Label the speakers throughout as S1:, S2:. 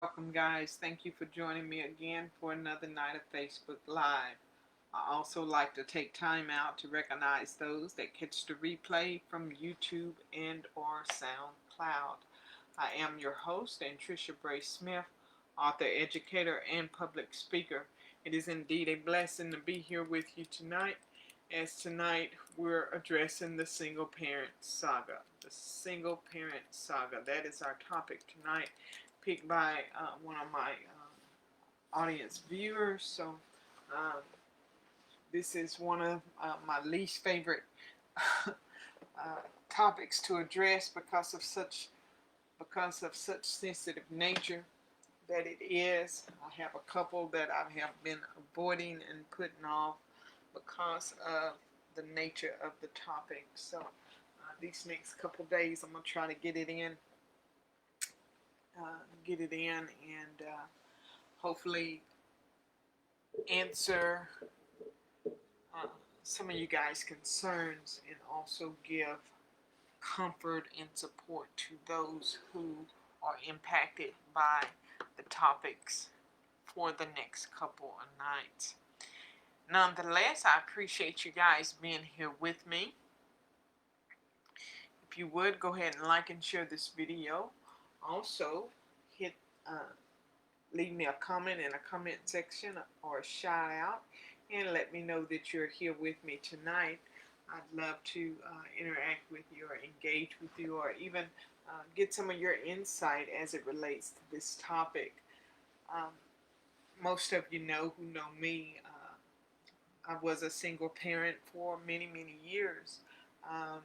S1: Welcome, guys. Thank you for joining me again for another night of Facebook Live. I also like to take time out to recognize those that catch the replay from YouTube and or SoundCloud. I am your host, Anntricia Bray Smith, author, educator, and public speaker. It is indeed a blessing to be here with you tonight, as tonight we're addressing the single parent saga. The single parent saga. That is our topic tonight, picked by one of my audience viewers. So um, this is one of my least favorite topics to address because of such sensitive nature that it is. I have a couple that I have been avoiding and putting off because of the nature of the topic. So these next couple days, I'm gonna try to get it in, and hopefully answer some of you guys' concerns and also give comfort and support to those who are impacted by the topics for the next couple of nights. Nonetheless, I appreciate you guys being here with me. If you would, go ahead and like and share this video. Also, hit leave me a comment in a comment section or a shout out, and let me know that you're here with me tonight. I'd love to interact with you or engage with you, or even get some of your insight as it relates to this topic. Um, Most of you know who know me. I was a single parent for many, many years. Um,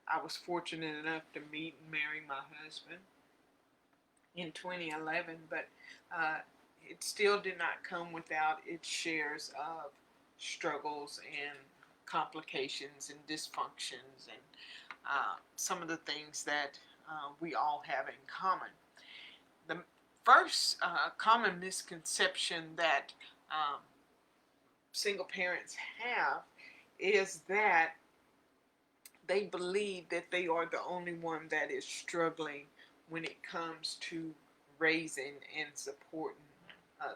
S1: I was fortunate enough to meet and marry my husband in 2011, but uh, it still did not come without its shares of struggles and complications and dysfunctions and some of the things that we all have in common. The first common misconception that single parents have is that they believe that they are the only one that is struggling when it comes to raising and supporting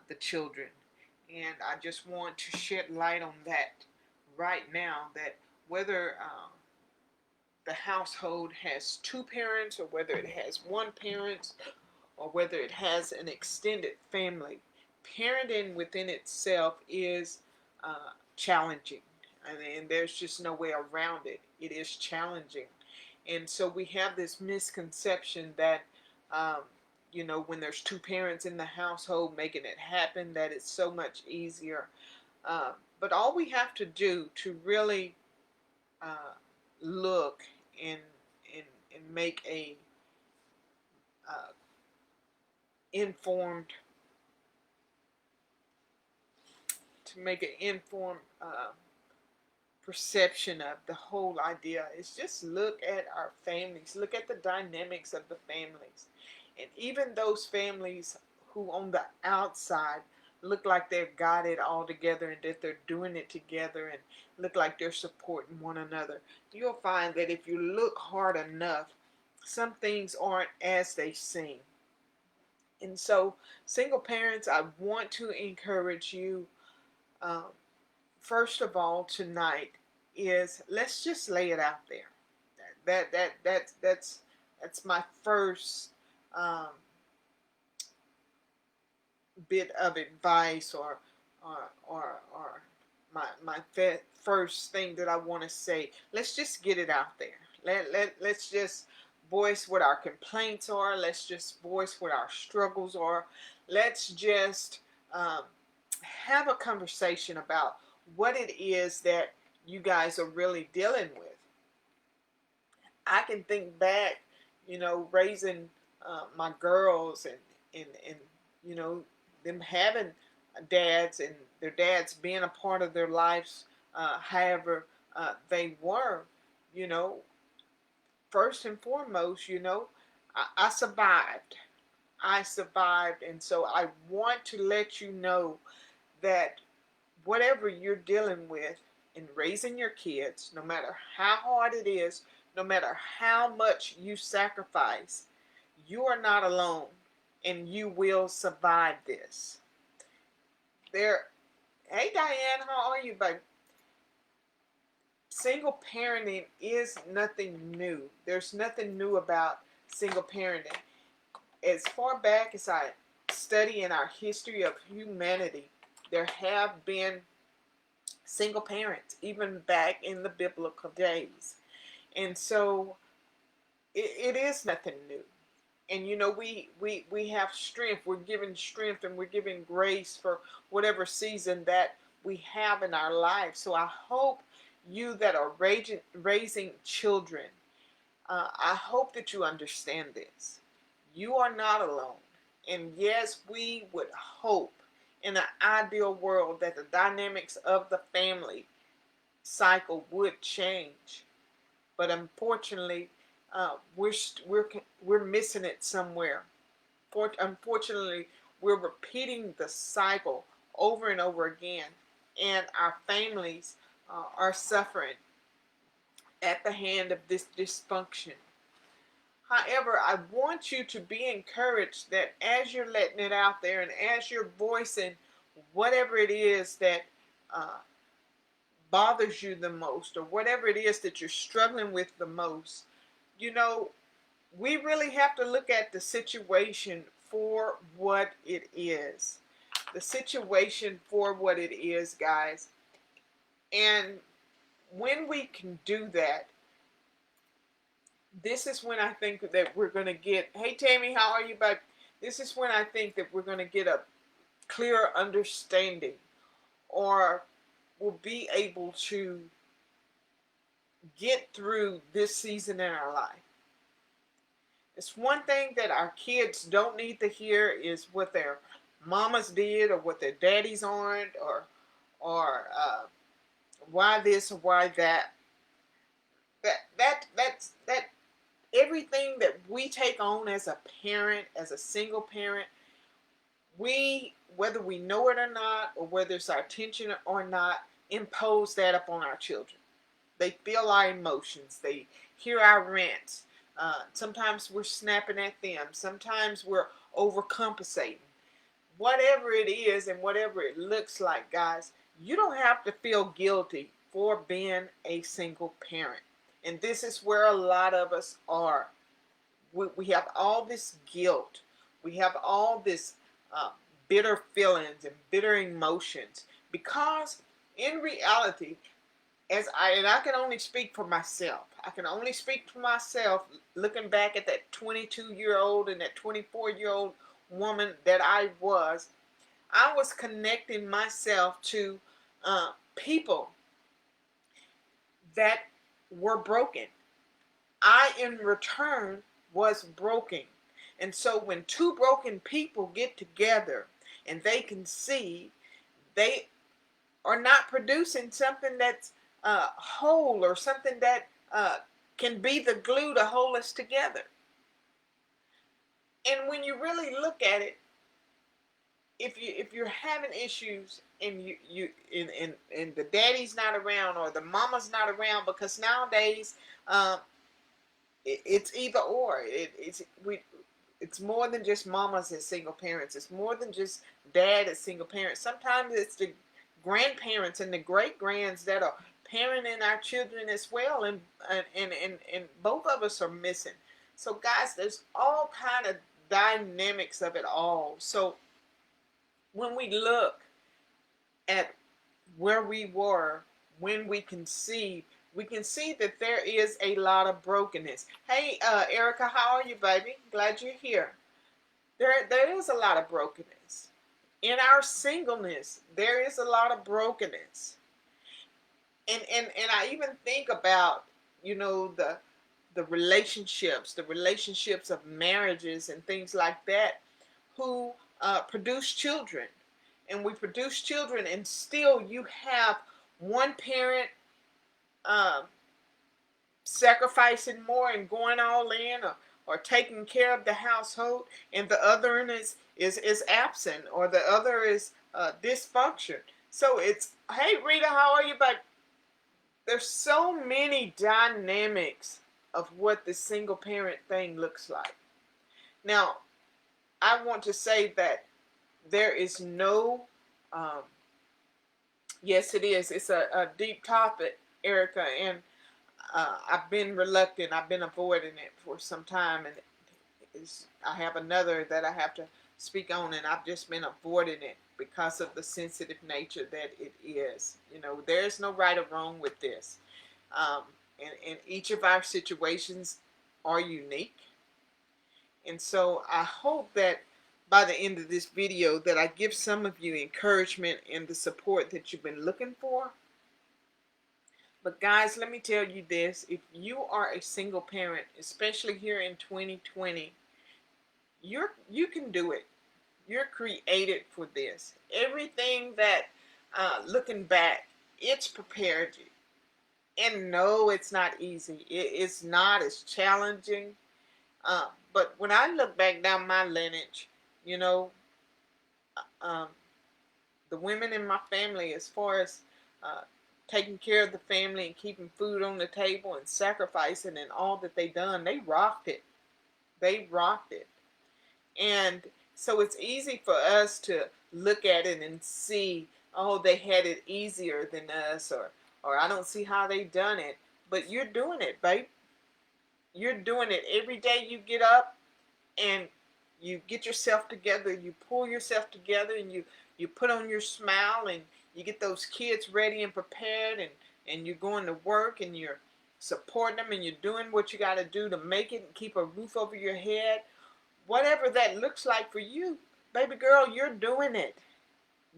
S1: the children. And I just want to shed light on that right now, that whether the household has two parents, or whether it has one parent, or whether it has an extended family, parenting within itself is challenging. And there's just no way around it. It is challenging. And so we have this misconception that, when there's two parents in the household making it happen, that it's so much easier. But all we have to do to really look and, and make a uh, informed perception of the whole idea is just look at our families, look at the dynamics of the families. And even those families who on the outside look like they've got it all together and that they're doing it together and look like they're supporting one another, you'll find that if you look hard enough, some things aren't as they seem. And so, single parents, I want to encourage you, um, first of all, tonight, is let's just lay it out there. That's my first um, bit of advice, or my first thing that I want to say. Let's just get it out there. Let's just voice what our complaints are. Let's just voice what our struggles are. Let's just um, have a conversation about what it is that you guys are really dealing with. I can think back, raising my girls, and them having dads, and their dads being a part of their lives, however they were. You know, First and foremost, I survived. I survived, and so I want to let you know that whatever you're dealing with in raising your kids, no matter how hard it is, no matter how much you sacrifice, you are not alone. and you will survive this. Hey Diane, how are you, baby? Single parenting is nothing new. There's nothing new about single parenting. As far back as I study in our history of humanity, there have been single parents, even back in the biblical days. And so it is nothing new. And you know, we have strength. We're given strength and we're given grace for whatever season that we have in our life. So I hope you that are raising children, I hope that you understand this. You are not alone. And yes, we would hope in an ideal world that the dynamics of the family cycle would change. But unfortunately, we're missing it somewhere. Unfortunately, we're repeating the cycle over and over again, and our families are suffering at the hand of this dysfunction. However, I want you to be encouraged that as you're letting it out there and as you're voicing whatever it is that bothers you the most, or whatever it is that you're struggling with the most, you know, we really have to look at the situation for what it is. The situation for what it is, guys. And when we can do that, this is when I think that we're going to get, hey Tammy, how are you, babe? This is when I think that we're going to get a clearer understanding, or we'll be able to get through this season in our life. It's one thing that our kids don't need to hear is what their mamas did or what their daddies aren't, or why this or why that. That everything that we take on as a parent, as a single parent, we, whether we know it or not, or whether it's our intention or not, impose that upon our children. They feel our emotions. They hear our rants. Sometimes we're snapping at them. Sometimes we're overcompensating. Whatever it is and whatever it looks like, guys, you don't have to feel guilty for being a single parent. And this is where a lot of us are. We have all this guilt. We have all this bitter feelings and bitter emotions, because in reality, and I can only speak for myself. I can only speak for myself looking back at that 22-year-old and that 24-year-old woman that I was connecting myself to people that were broken. I, in return, was broken. And so when two broken people get together and they can see, they are not producing something that's whole, or something that can be the glue to hold us together. And when you really look at it, if you're having issues and and the daddy's not around or the mama's not around, because nowadays it's either or. It's more than just mamas as single parents. It's more than just dad as single parents. Sometimes it's the grandparents and the great grands that are parenting our children as well, and both of us are missing. So guys, there's all kind of dynamics of it all. So when we look at where we were when we conceived, we can see that there is a lot of brokenness. Hey, Erica, how are you, baby? Glad you're here. There is a lot of brokenness. In our singleness, there is a lot of brokenness. And I even think about, you know, the relationships of marriages and things like that, who produce children. And we produce children, and still you have one parent sacrificing more and going all in, or taking care of the household, and the other is absent, or the other is dysfunction. So it's, hey Rita, how are you? But there's so many dynamics of what the single parent thing looks like. Now, I want to say that there is no, yes, it is. It's a deep topic, Erica, and I've been reluctant. I've been avoiding it for some time, and I have another that I have to speak on, and I've just been avoiding it because of the sensitive nature that it is. You know, there's no right or wrong with this, um, and each of our situations are unique. And so I hope that by the end of this video that I give some of you encouragement and the support that you've been looking for. But guys, let me tell you this. If you are a single parent, especially here in 2020, you can do it. You're created for this. Everything that, looking back, it's prepared you. And no, it's not easy. It's not as challenging. But when I look back down my lineage, you know, um, the women in my family, as far as uh, taking care of the family and keeping food on the table and sacrificing and all that they done, they rocked it. They rocked it. And so it's easy for us to look at it and see, oh, they had it easier than us, or I don't see how they done it. But you're doing it, babe. You're doing it every day. You get up and you get yourself together, you pull yourself together, and you put on your smile, and you get those kids ready and prepared, and you're going to work, and you're supporting them, and you're doing what you got to do to make it and keep a roof over your head. Whatever that looks like for you, baby girl, you're doing it.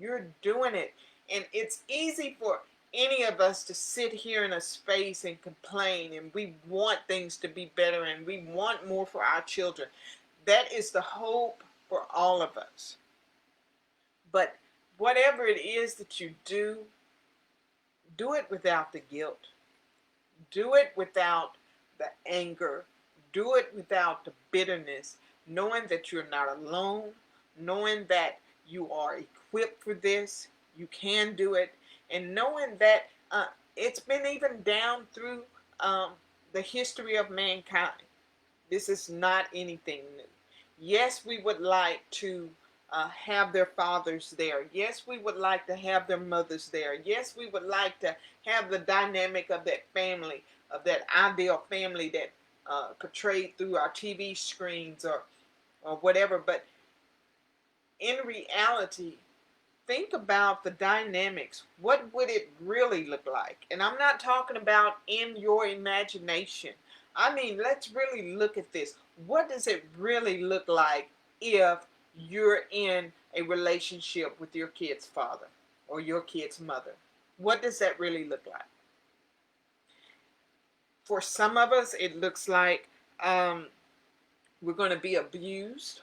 S1: You're doing it. And it's easy for any of us to sit here in a space and complain, and we want things to be better, and we want more for our children. That is the hope for all of us. But whatever it is that you do it without the guilt. Do it without the anger. Do it without the bitterness, knowing that you're not alone, knowing that you are equipped for this, you can do it, and knowing that it's been even down through the history of mankind. This is not anything new. Yes, we would like to have their fathers there. Yes, we would like to have their mothers there. Yes, we would like to have the dynamic of that family, of that ideal family that portrayed through our TV screens or whatever. But in reality, think about the dynamics. What would it really look like? And I'm not talking about in your imagination. I mean, let's really look at this. What does it really look like if you're in a relationship with your kid's father or your kid's mother? What does that really look like? For some of us, it looks like we're going to be abused.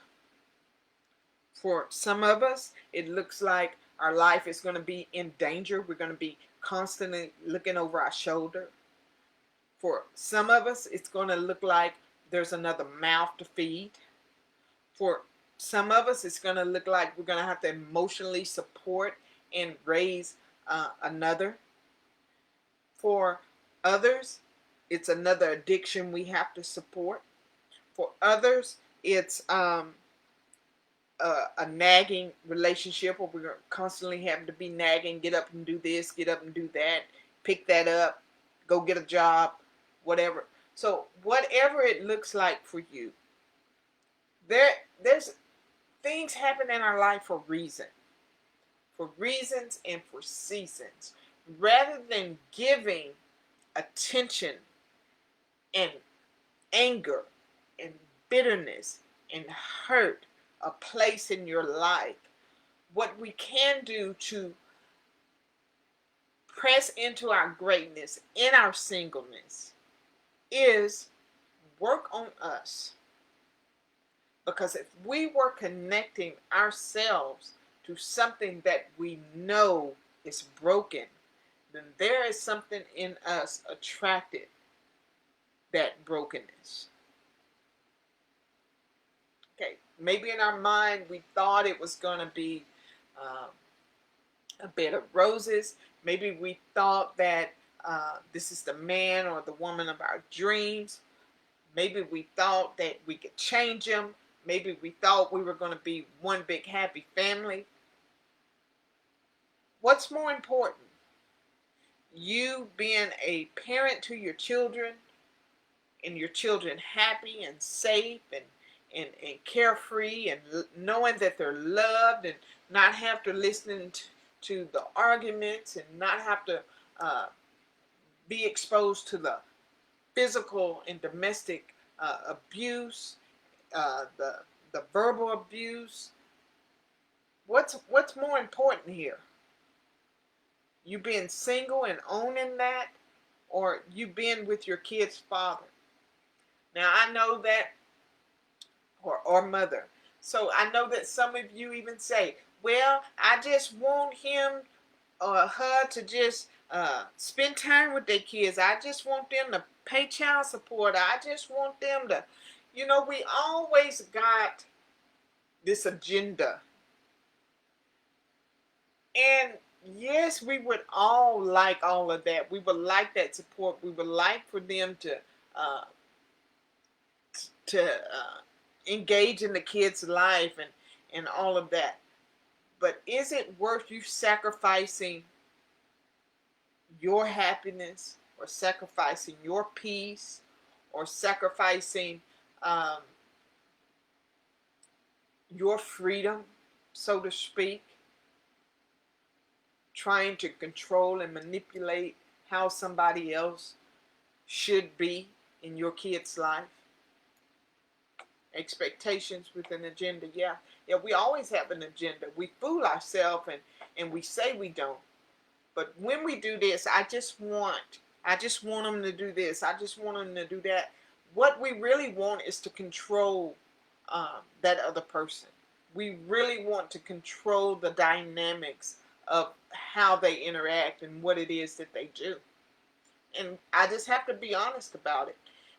S1: For some of us, it looks like our life is going to be in danger. We're going to be constantly looking over our shoulder. For some of us, it's going to look like there's another mouth to feed. For some of us, it's going to look like we're going to have to emotionally support and raise another. For others, it's another addiction we have to support. For others, it's a nagging relationship where we're constantly having to be nagging, get up and do this, get up and do that, pick that up, go get a job, whatever. So whatever it looks like for you, there's things happen in our life for reasons and for seasons. Rather than giving attention and anger and bitterness and hurt a place in your life, what we can do to press into our greatness in our singleness is work on us. Because if we were connecting ourselves to something that we know is broken, then there is something in us attracted that brokenness. Okay, maybe in our mind we thought it was going to be a bed of roses. Maybe we thought that this is the man or the woman of our dreams. Maybe we thought that we could change them. maybe we thought we were going to be one big happy family. What's more important? You being a parent to your children, and your children happy and safe and carefree, and knowing that they're loved, and not have to listen to the arguments, and not have to be exposed to the physical and domestic abuse, the verbal abuse. What's more important here? You being single and owning that, or you being with your kid's father? Now I know that, or mother. So I know that some of you even say, well, I just want him or her to just spend time with their kids. I just want them to pay child support. I just want them to, we always got this agenda. And yes, we would all like all of that. We would like that support. We would like for them to uh, engage in the kid's life and all of that. But is it worth you sacrificing your happiness, or sacrificing your peace, or sacrificing your freedom, so to speak, trying to control and manipulate how somebody else should be in your kid's life? Expectations with an agenda. Yeah, we always have an agenda. We fool ourselves and we say we don't. But when we do this, I just want them to do this. I just want them to do that. What we really want is to control that other person. We really want to control the dynamics of how they interact and what it is that they do. And I just have to be honest about it.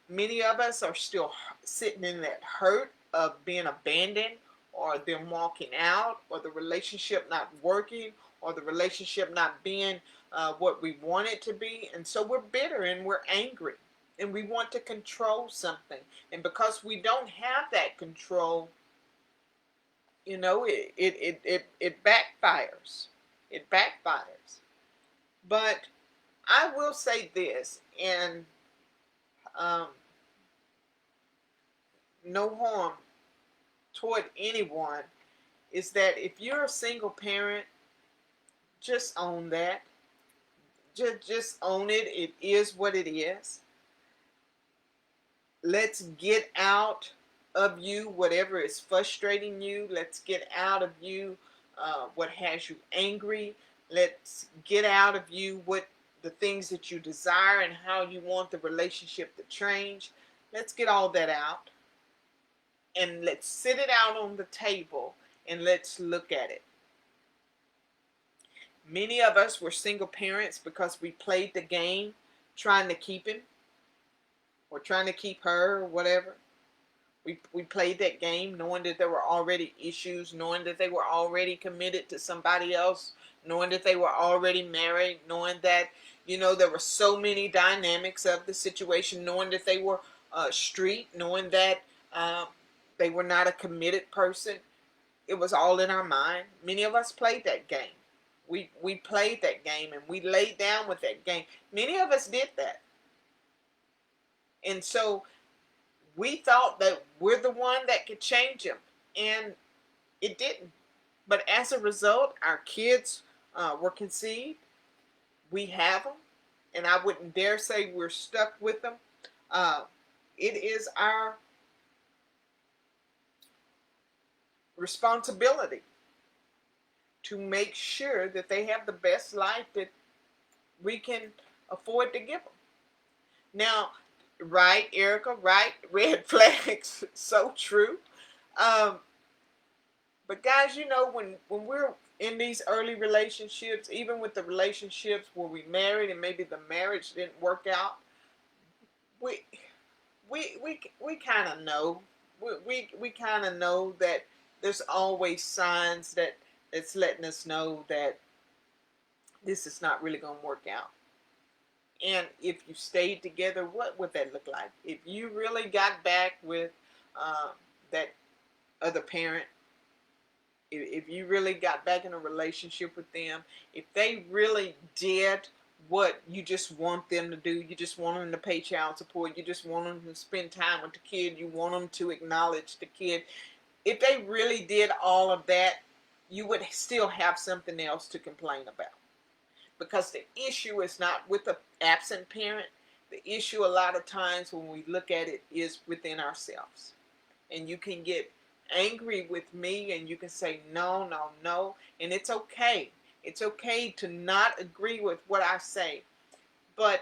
S1: Many of us are still sitting in that hurt of being abandoned, or them walking out, or the relationship not working, or the relationship not being what we want it to be. And so we're bitter and we're angry, and we want to control something. And because we don't have that control, it backfires. It backfires. But I will say this, and no harm toward anyone, is that if you're a single parent, just own that. Just own it. It is what it is. Let's get out of you whatever is frustrating you. Let's get out of you what has you angry. Let's get out of you what the things that you desire and how you want the relationship to change. Let's get all that out, and let's sit it out on the table, and let's look at it. Many of us were single parents because we played the game trying to keep him, or trying to keep her, or whatever. We played that game knowing that there were already issues, knowing that they were already committed to somebody else, knowing that they were already married, knowing that, there were so many dynamics of the situation, knowing that they were street, knowing that they were not a committed person. It was all in our mind. Many of us played that game. We played that game, and we laid down with that game. Many of us did that. And so we thought that we're the one that could change them, and it didn't. But as a result, our kids were conceived. We have them, and I wouldn't dare say we're stuck with them. It is our responsibility to make sure that they have the best life that we can afford to give them. Now, right, Erica, right, red flags, so true. But guys, when we're in these early relationships, even with the relationships where we married and maybe the marriage didn't work out, we kind of know. We kind of know that there's always signs that's letting us know that this is not really going to work out. And if you stayed together, what would that look like? If you really got back with that other parent, if you really got back in a relationship with them, if they really did what you just want them to do, you just want them to pay child support, you just want them to spend time with the kid, you want them to acknowledge the kid, if they really did all of that, you would still have something else to complain about. Because the issue is not with the absent parent. The issue a lot of times when we look at it is within ourselves. And you can get angry with me and you can say no, no, no. And it's okay. It's okay to not agree with what I say. But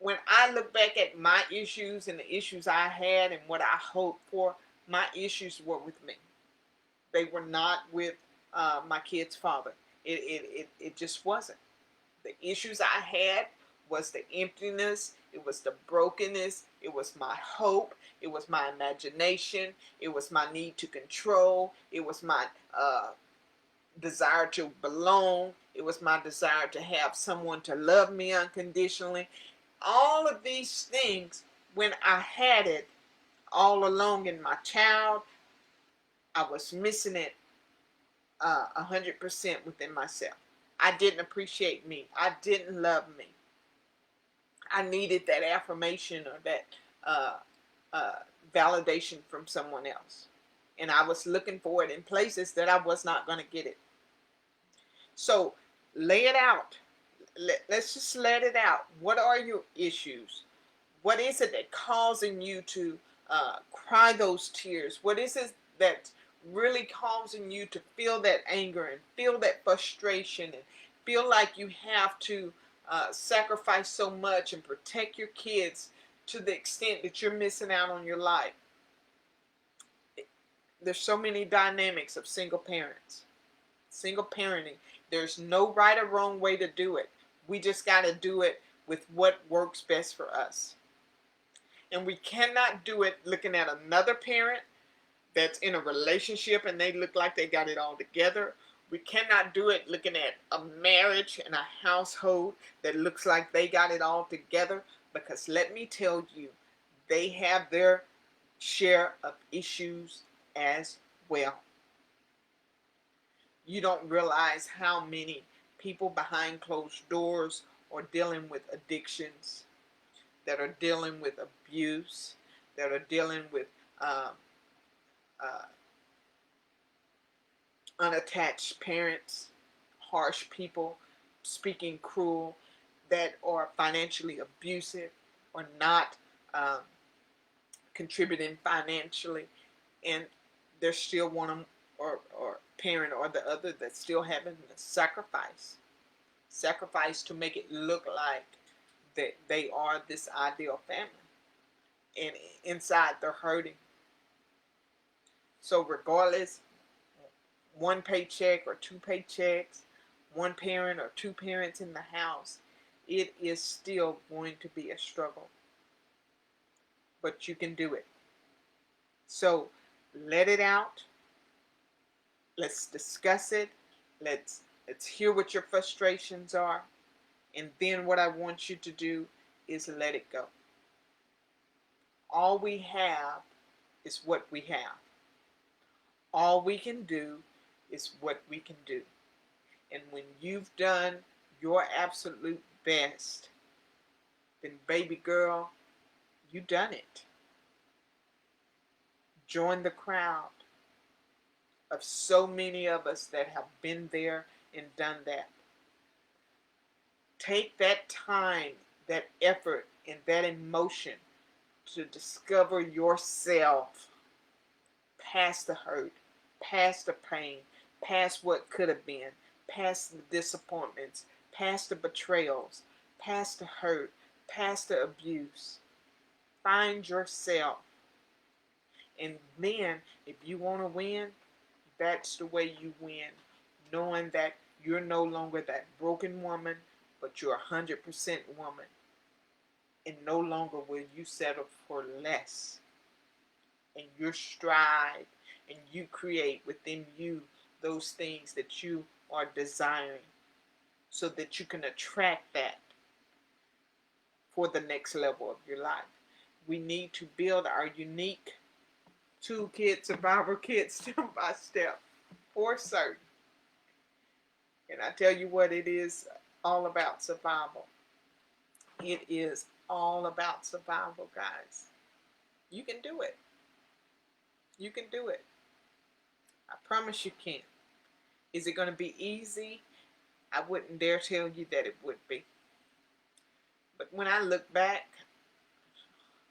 S1: when I look back at my issues and the issues I had and what I hoped for, my issues were with me. They were not with my kid's father. It just wasn't. The issues I had was the emptiness, it was the brokenness, it was my hope, it was my imagination, it was my need to control, it was my desire to belong, it was my desire to have someone to love me unconditionally. All of these things, when I had it all along in my child, I was missing it 100% within myself. I didn't appreciate me. I didn't love me. I needed that affirmation or that uh, validation from someone else. And I was looking for it in places that I was not going to get it. So lay it out. Let's just let it out. What are your issues? What is it that's causing you to cry those tears? What is it that's really causing you to feel that anger and feel that frustration and feel like you have to sacrifice so much and protect your kids to the extent that you're missing out on your life? There's so many dynamics of single parents. Single parenting. There's no right or wrong way to do it. We just got to do it with what works best for us. And we cannot do it looking at another parent that's in a relationship and they look like they got it all together. We cannot do it looking at a marriage and a household that looks like they got it all together, because let me tell you, they have their share of issues as well. You don't realize how many people behind closed doors are dealing with addictions, that are dealing with abuse, that are dealing with uh, unattached parents, harsh people, speaking cruel, that are financially abusive or not contributing financially, and they're still one or parent or the other that's still having to sacrifice to make it look like that they are this ideal family, and inside they're hurting. So regardless, one paycheck or two paychecks, one parent or two parents in the house, it is still going to be a struggle. But you can do it. So let it out. Let's discuss it. Let's hear what your frustrations are. And then what I want you to do is let it go. All we have is what we have. All we can do is what we can do. And when you've done your absolute best, then baby girl, you done it. Join the crowd of so many of us that have been there and done that. Take that time, that effort, and that emotion to discover yourself past the hurt, past the pain, past what could have been, past the disappointments, past the betrayals, past the hurt, past the abuse. Find yourself. And then, if you want to win, that's the way you win. Knowing that you're no longer that broken woman, but you're 100% woman. And no longer will you settle for less. And you strive and you create within you those things that you are desiring, so that you can attract that for the next level of your life. We need to build our unique toolkit, survival kit, step by step, for certain. And I tell you what, it is all about survival. It is all about survival, guys. You can do it. You can do it. I promise you can. Is it going to be easy? I wouldn't dare tell you that it would be. But when I look back,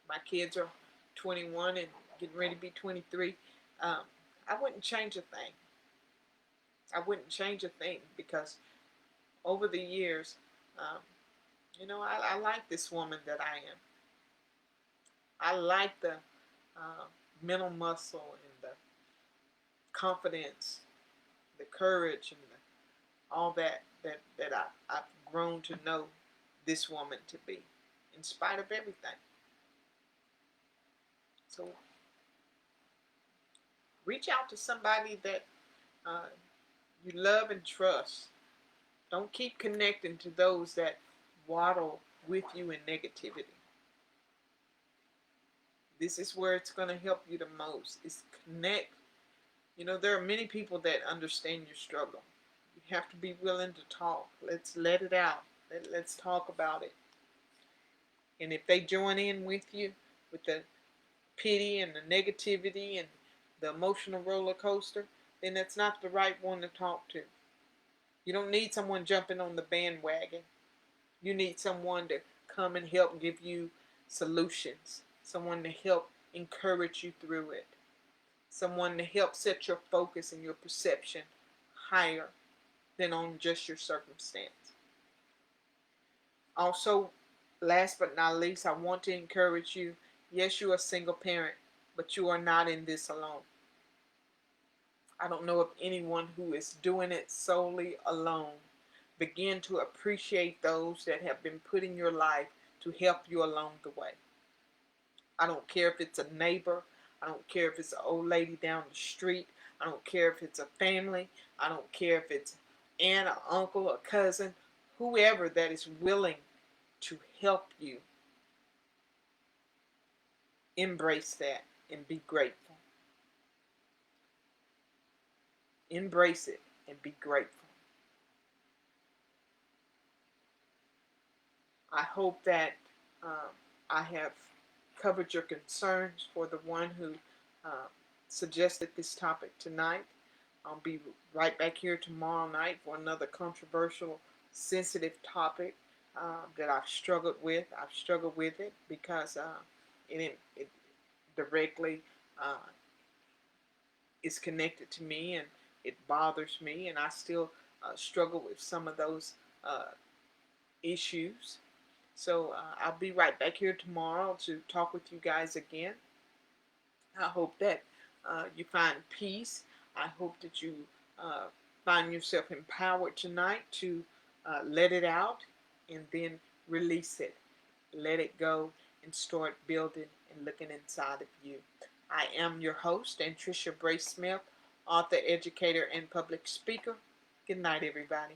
S1: my kids are 21 and getting ready to be 23. I wouldn't change a thing. I wouldn't change a thing because over the years, um, I like this woman that I am. I like the mental muscle and the confidence, the courage, and all that I've grown to know this woman to be, in spite of everything. So reach out to somebody that you love and trust. Don't keep connecting to those that waddle with you in negativity. This is where it's going to help you the most, is connect. There are many people that understand your struggle. You have to be willing to talk. Let's let it out. Let's talk about it. And if they join in with you with the pity and the negativity and the emotional roller coaster, then that's not the right one to talk to. You don't need someone jumping on the bandwagon. You need someone to come and help give you solutions. Someone to help encourage you through it. Someone to help set your focus and your perception higher than on just your circumstance. Also, last but not least, I want to encourage you. Yes, you're a single parent, but you are not in this alone. I don't know of anyone who is doing it solely alone. Begin to appreciate those that have been put in your life to help you along the way. I don't care if it's a neighbor. I don't care if it's an old lady down the street. I don't care if it's a family. I don't care if it's aunt, or uncle, or cousin. Whoever that is willing to help you. Embrace that and be grateful. Embrace it and be grateful. I hope that I have covered your concerns for the one who suggested this topic tonight. I'll be right back here tomorrow night for another controversial, sensitive topic that I've struggled with. I've struggled with it because it directly is connected to me and it bothers me, and I still struggle with some of those issues. So I'll be right back here tomorrow to talk with you guys again. I hope that you find peace. I hope that you find yourself empowered tonight to let it out and then release it. Let it go and start building and looking inside of you. I am your host, Anntricia Bray Smith, author, educator, and public speaker. Good night, everybody.